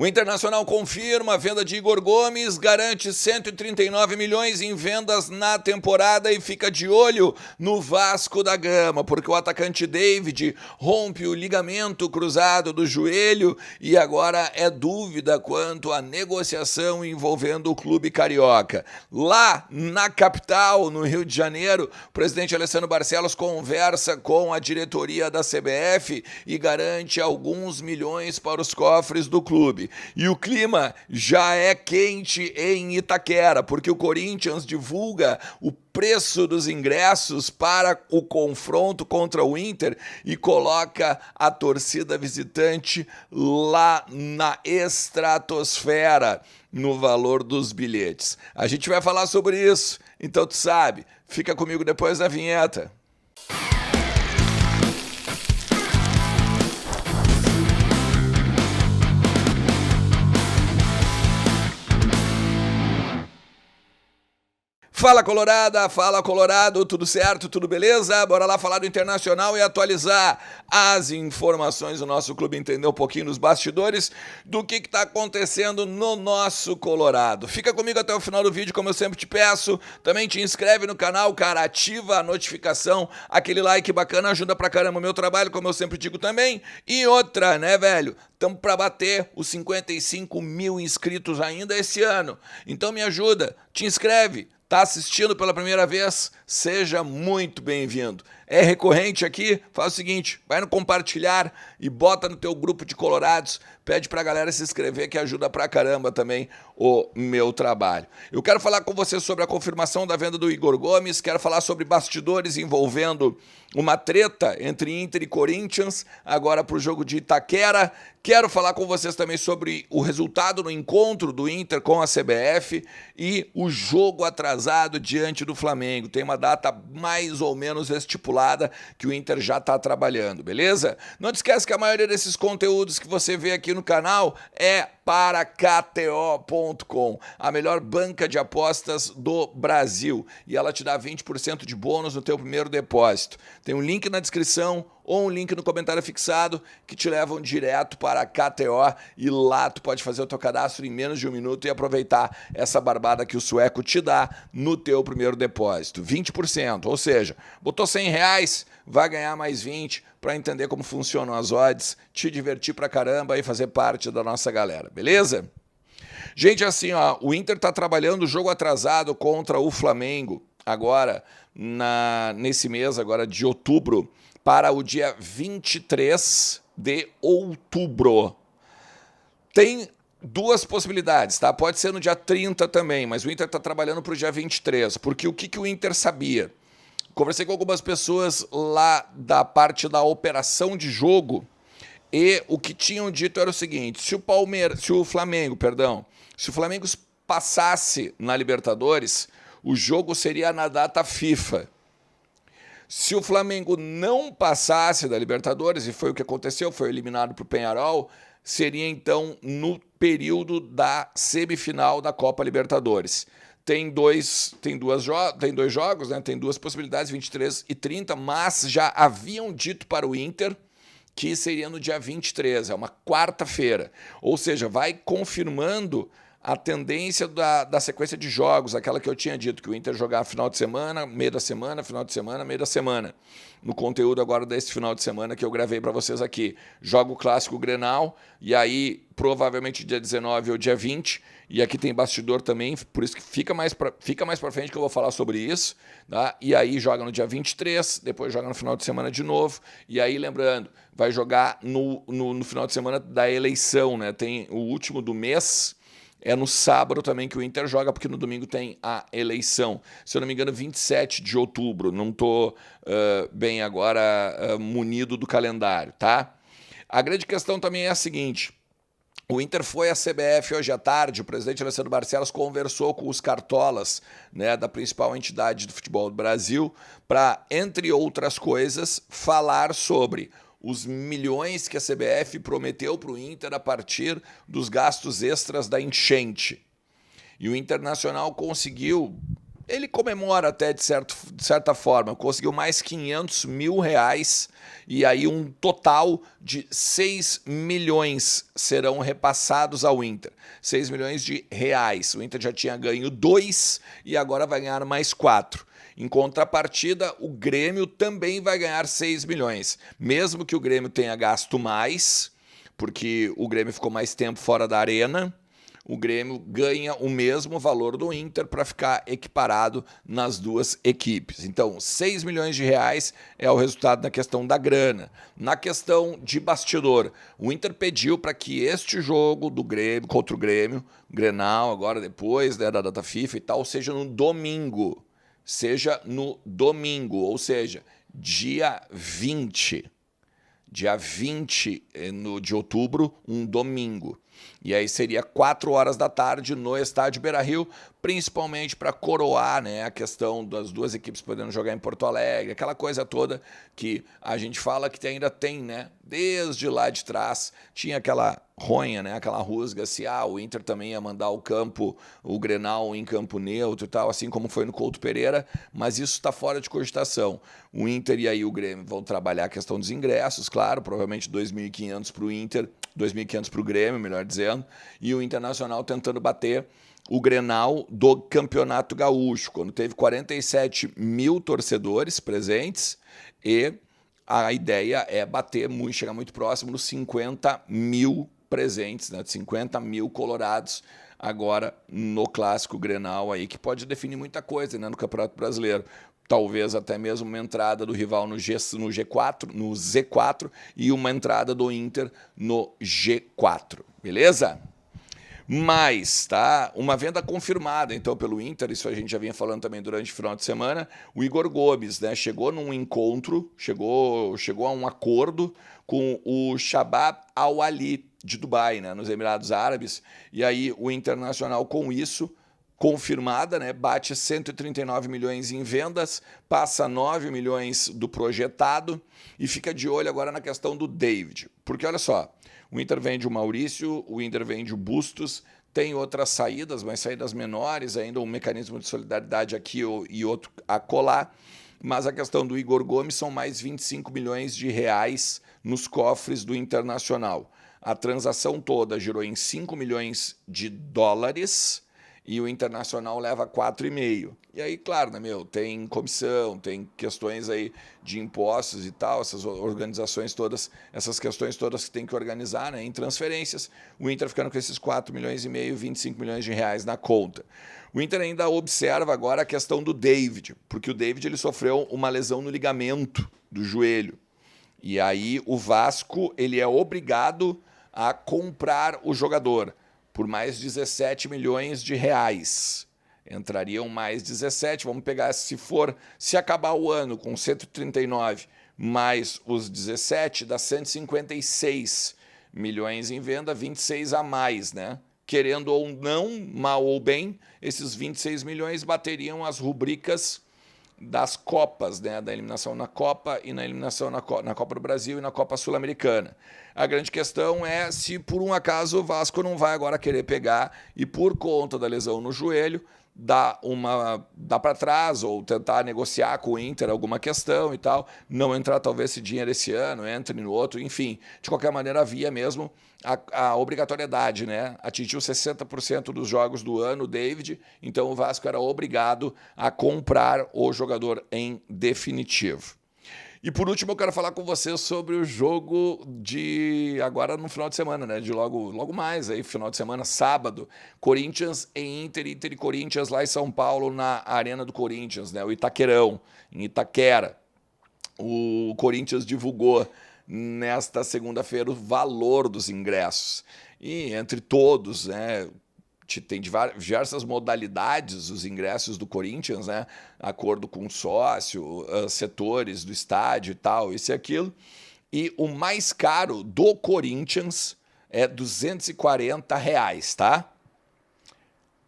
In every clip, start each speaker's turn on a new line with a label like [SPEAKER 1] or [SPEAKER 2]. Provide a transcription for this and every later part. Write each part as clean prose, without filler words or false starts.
[SPEAKER 1] O Internacional confirma a venda de Igor Gomes, garante 139 milhões em vendas na temporada e fica de olho no Vasco da Gama, porque o atacante David rompe o ligamento cruzado do joelho e agora é dúvida quanto à negociação envolvendo o clube carioca. Lá na capital, no Rio de Janeiro, o presidente Alessandro Barcelos conversa com a diretoria da CBF e garante alguns milhões para os cofres do clube. E o clima já é quente em Itaquera, porque o Corinthians divulga o preço dos ingressos para o confronto contra o Inter e coloca a torcida visitante lá na estratosfera no valor dos bilhetes. A gente vai falar sobre isso, então tu sabe, fica comigo depois da vinheta. Fala Colorada, fala Colorado, tudo certo, tudo beleza? Bora lá falar do Internacional e atualizar as informações do nosso clube, entender um pouquinho nos bastidores do que está acontecendo no nosso Colorado. Fica comigo até o final do vídeo, como eu sempre te peço. Também te inscreve no canal, cara, ativa a notificação, aquele like bacana ajuda pra caramba o meu trabalho, como eu sempre digo também. E outra, né, velho? Estamos para bater os 55 mil inscritos ainda esse ano. Então me ajuda, te inscreve. Tá assistindo pela primeira vez? Seja muito bem-vindo. É recorrente aqui? Faz o seguinte, vai no compartilhar e bota no teu grupo de colorados, pede pra galera se inscrever que ajuda pra caramba também o meu trabalho. Eu quero falar com você sobre a confirmação da venda do Igor Gomes, quero falar sobre bastidores envolvendo uma treta entre Inter e Corinthians, agora pro jogo de Itaquera. Quero falar com vocês também sobre o resultado no encontro do Inter com a CBF e o jogo atrasado diante do Flamengo. Tem uma data mais ou menos estipulada que o Inter já está trabalhando, beleza? Não te esquece que a maioria desses conteúdos que você vê aqui no canal é para KTO.com, a melhor banca de apostas do Brasil. E ela te dá 20% de bônus no teu primeiro depósito. Tem um link na descrição ou um link no comentário fixado que te levam direto para a KTO e lá tu pode fazer o teu cadastro em menos de um minuto e aproveitar essa barbada que o sueco te dá no teu primeiro depósito. 20%, ou seja, botou R$100, vai ganhar mais 20 para entender como funcionam as odds, te divertir pra caramba e fazer parte da nossa galera, beleza? Gente, assim, ó, o Inter tá trabalhando o jogo atrasado contra o Flamengo agora, nesse mês agora de outubro, para o dia 23 de outubro. Tem duas possibilidades, tá? Pode ser no dia 30 também, mas o Inter tá trabalhando para o dia 23, porque o que o Inter sabia? Conversei com algumas pessoas lá da parte da operação de jogo e o que tinham dito era o seguinte: se o Flamengo passasse na Libertadores, o jogo seria na data FIFA. Se o Flamengo não passasse da Libertadores, e foi o que aconteceu, foi eliminado para o Peñarol, seria então no período da semifinal da Copa Libertadores. Tem dois jogos, né? Tem duas possibilidades, 23 e 30, mas já haviam dito para o Inter que seria no dia 23, é uma quarta-feira. Ou seja, vai confirmando a tendência da sequência de jogos, aquela que eu tinha dito, que o Inter jogar final de semana, meio da semana, final de semana, meio da semana. No conteúdo agora desse final de semana que eu gravei para vocês aqui. Joga o clássico Grenal, e aí provavelmente dia 19 ou dia 20, e aqui tem bastidor também, por isso que fica mais para frente que eu vou falar sobre isso, tá? E aí joga no dia 23, depois joga no final de semana de novo, e aí lembrando, vai jogar no final de semana da eleição, né? Tem o último do mês. É no sábado também que o Inter joga, porque no domingo tem a eleição. Se eu não me engano, 27 de outubro. Não estou bem agora munido do calendário, tá? A grande questão também é a seguinte: o Inter foi à CBF hoje à tarde, o presidente Alessandro Barcelos conversou com os cartolas, né, da principal entidade do futebol do Brasil para, entre outras coisas, falar sobre os milhões que a CBF prometeu para o Inter a partir dos gastos extras da enchente. E o Internacional conseguiu Ele comemora até de certa forma, conseguiu mais 500 mil reais e aí um total de 6 milhões serão repassados ao Inter. 6 milhões de reais. O Inter já tinha ganho 2 e agora vai ganhar mais 4. Em contrapartida, o Grêmio também vai ganhar 6 milhões. Mesmo que o Grêmio tenha gasto mais, porque o Grêmio ficou mais tempo fora da arena, o Grêmio ganha o mesmo valor do Inter para ficar equiparado nas duas equipes. Então, 6 milhões de reais é o resultado na questão da grana. Na questão de bastidor, o Inter pediu para que este jogo do Grêmio contra o Grêmio, Grenal, agora depois, né, da data FIFA e tal, seja no domingo. Seja no domingo, ou seja, dia 20. Dia 20 de outubro, um domingo. E aí seria 4 horas da tarde no estádio Beira-Rio, principalmente para coroar, né, a questão das duas equipes podendo jogar em Porto Alegre, aquela coisa toda que a gente fala que ainda tem, né, desde lá de trás, tinha aquela ronha, né, aquela rusga, se o Inter também ia mandar o Grenal em campo neutro e tal, assim como foi no Couto Pereira, mas isso está fora de cogitação. O Inter e aí o Grêmio vão trabalhar a questão dos ingressos, claro, provavelmente 2.500 para o Inter, 2.500 para o Grêmio, melhor dizendo, e o Internacional tentando bater o Grenal do Campeonato Gaúcho, quando teve 47 mil torcedores presentes e a ideia é bater, chegar muito próximo dos 50 mil presentes, né, de 50 mil colorados agora no Clássico Grenal, aí, que pode definir muita coisa, né, no Campeonato Brasileiro. Talvez até mesmo uma entrada do rival no G4, no Z4 e uma entrada do Inter no G4, beleza? Mas, tá? Uma venda confirmada, então, pelo Inter, isso a gente já vinha falando também durante o final de semana, o Igor Gomes, né, chegou num encontro, chegou a um acordo com o Shabab Al-Ali de Dubai, né, nos Emirados Árabes, e aí o Internacional com isso confirmada, né, bate 139 milhões em vendas, passa 9 milhões do projetado e fica de olho agora na questão do David. Porque olha só, o Inter vende o Maurício, o Inter vende o Bustos, tem outras saídas, mas saídas menores, ainda um mecanismo de solidariedade aqui e outro acolá, mas a questão do Igor Gomes são mais 25 milhões de reais nos cofres do Internacional. A transação toda girou em 5 milhões de dólares, e o Internacional leva 4,5. E aí, claro, né, tem comissão, tem questões aí de impostos e tal, essas organizações todas, essas questões todas que tem que organizar, né, em transferências. O Inter ficando com esses 4,5 milhões, 25 milhões de reais na conta. O Inter ainda observa agora a questão do David, porque o David ele sofreu uma lesão no ligamento do joelho. E aí o Vasco ele é obrigado a comprar o jogador por mais 17 milhões de reais. Entrariam mais 17, vamos pegar, se acabar o ano com 139 mais os 17, dá 156 milhões em venda, 26 a mais, né? Querendo ou não, mal ou bem, esses 26 milhões bateriam as rubricas das Copas, né, da eliminação na Copa e na eliminação na Copa do Brasil e na Copa Sul-Americana. A grande questão é se por um acaso o Vasco não vai agora querer pegar e por conta da lesão no joelho dá para trás ou tentar negociar com o Inter alguma questão e tal, não entrar talvez esse dinheiro esse ano, entre no outro, enfim, de qualquer maneira havia mesmo a obrigatoriedade, né? Atingiu 60% dos jogos do ano, o David, então o Vasco era obrigado a comprar o jogador em definitivo. E por último eu quero falar com vocês sobre o jogo de agora no final de semana, né? De logo mais aí, final de semana, sábado, Corinthians e Inter e Corinthians lá em São Paulo, na Arena do Corinthians, né? O Itaquerão, em Itaquera. O Corinthians divulgou nesta segunda-feira o valor dos ingressos. E entre todos, né? Tem diversas modalidades os ingressos do Corinthians, né? Acordo com o sócio, setores do estádio e tal, isso e aquilo. E o mais caro do Corinthians é R$240, tá?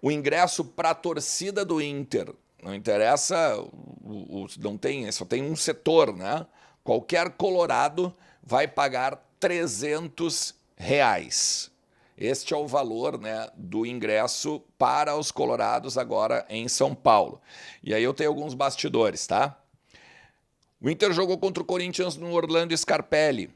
[SPEAKER 1] O ingresso para a torcida do Inter, não interessa, não tem, só tem um setor, né? Qualquer colorado vai pagar R$300. Este é o valor, né, do ingresso para os colorados agora em São Paulo. E aí eu tenho alguns bastidores, tá? O Inter jogou contra o Corinthians no Orlando Scarpelli,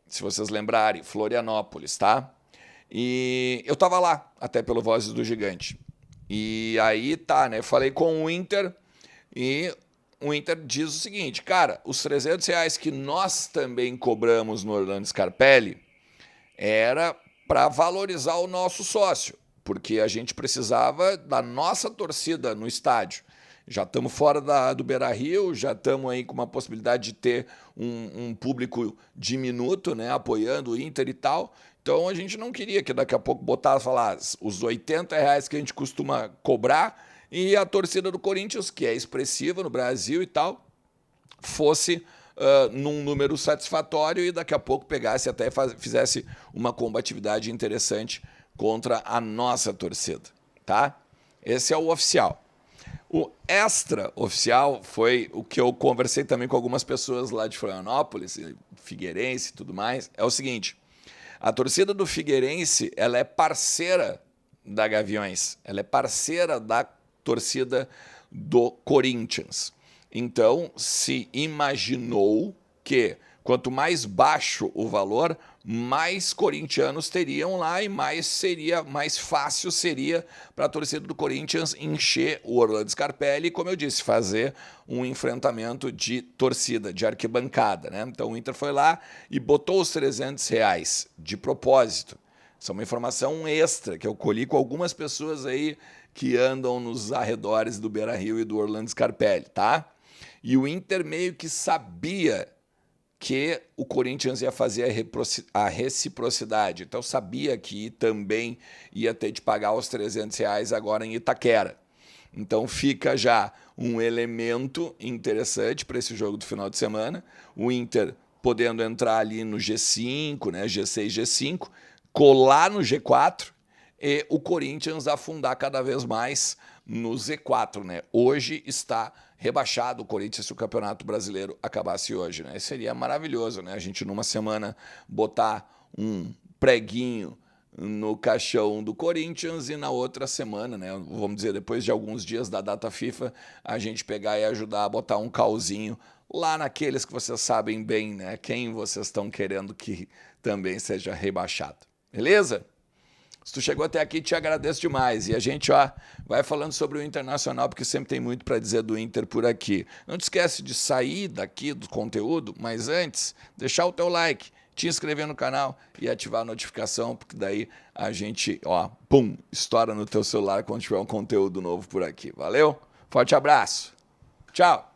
[SPEAKER 1] se vocês lembrarem, Florianópolis, tá? E eu tava lá, até pelo Vozes do Gigante. E aí tá, né? Falei com o Inter e o Inter diz o seguinte, cara, os R$300 que nós também cobramos no Orlando Scarpelli era para valorizar o nosso sócio, porque a gente precisava da nossa torcida no estádio. Já estamos fora do Beira-Rio, já estamos aí com uma possibilidade de ter um público diminuto, né, apoiando o Inter e tal. Então a gente não queria que daqui a pouco botasse, falar os R$80 que a gente costuma cobrar e a torcida do Corinthians, que é expressiva no Brasil e tal, fosse num número satisfatório e daqui a pouco pegasse até fizesse uma combatividade interessante contra a nossa torcida, tá? Esse é o oficial. O extra-oficial foi o que eu conversei também com algumas pessoas lá de Florianópolis, Figueirense e tudo mais, é o seguinte, a torcida do Figueirense, ela é parceira da Gaviões, ela é parceira da torcida do Corinthians. Então, se imaginou que quanto mais baixo o valor, mais corintianos teriam lá e mais fácil seria para a torcida do Corinthians encher o Orlando Scarpelli e, como eu disse, fazer um enfrentamento de torcida, de arquibancada, né? Então o Inter foi lá e botou os R$300 de propósito. Essa é uma informação extra que eu colhi com algumas pessoas aí que andam nos arredores do Beira-Rio e do Orlando Scarpelli, tá? E o Inter meio que sabia que o Corinthians ia fazer a reciprocidade. Então sabia que também ia ter de pagar os R$300 agora em Itaquera. Então fica já um elemento interessante para esse jogo do final de semana. O Inter podendo entrar ali no G5, né, G6, G5, colar no G4 e o Corinthians afundar cada vez mais no Z4, né? Hoje está rebaixado o Corinthians se o Campeonato Brasileiro acabasse hoje, né? Seria maravilhoso, né? A gente numa semana botar um preguinho no caixão do Corinthians e na outra semana, né? Vamos dizer, depois de alguns dias da data FIFA, a gente pegar e ajudar a botar um calzinho lá naqueles que vocês sabem bem, né? Quem vocês estão querendo que também seja rebaixado. Beleza? Se tu chegou até aqui, te agradeço demais. E a gente vai falando sobre o Internacional, porque sempre tem muito para dizer do Inter por aqui. Não te esquece de sair daqui do conteúdo, mas antes, deixar o teu like, te inscrever no canal e ativar a notificação, porque daí a gente, pum, estoura no teu celular quando tiver um conteúdo novo por aqui. Valeu? Forte abraço. Tchau.